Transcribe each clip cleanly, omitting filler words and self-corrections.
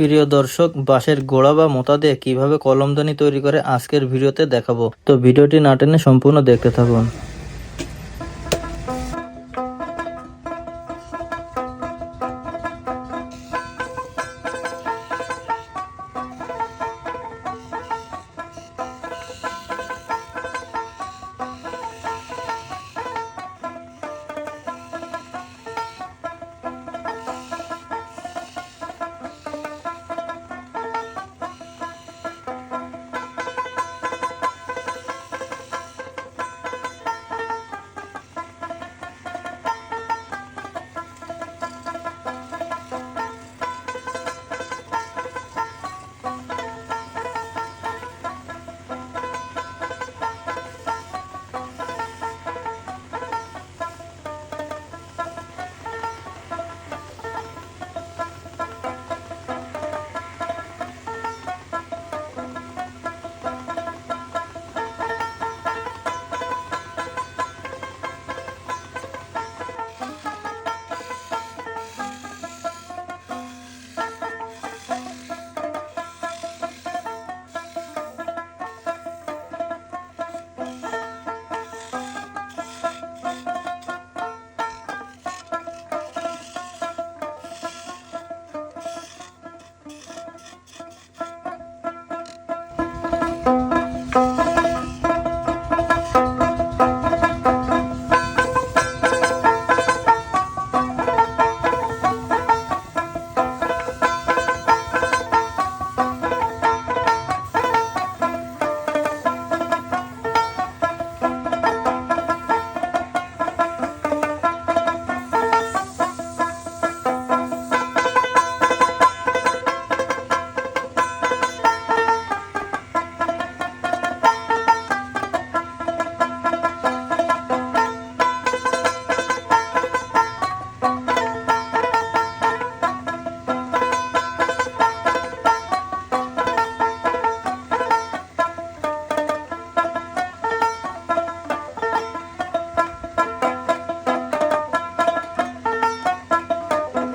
প্রিয় দর্শক, বাঁশের গোড়া বা মোতা দিয়ে কিভাবে কলমদানি তৈরি করে আজকের ভিডিওতে দেখাবো। তো ভিডিওটি না টেনে সম্পূর্ণ দেখতে থাকুন।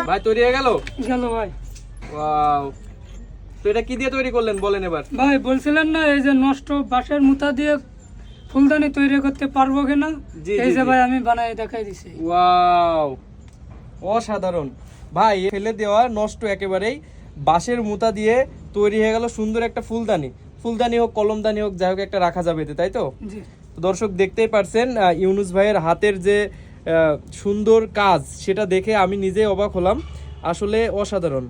ভাই তৈরি হয়ে গেল ভাই। ওয়াও, তো এটা কি দিয়ে তৈরি করলেন বলেন এবার। ভাই বলছিলেন না এই যে নষ্ট বাঁশের মুতা দিয়ে ফুলদানি তৈরি করতে পারবো কিনা, জি, এই জি, যে জি। ভাই আমি বানাই দেখাই দিছি। ওয়াও, অসাধারণ ভাই। ফেলে দেওয়া নষ্ট একেবারেই বাঁশের মুতা দিয়ে তৈরি হয়ে গেল সুন্দর একটা ফুলদানি। ফুলদানি হোক কলমদানি হোক যাই হোক একটা রাখা যাবে এতে, তাই তো? জি। তো দর্শক দেখতেই পারছেন ইউনুস ভাইয়ের হাতের যে সুন্দর কাজ সেটা দেখে আমি নিজে অবাক হলাম, আসলে অসাধারণ।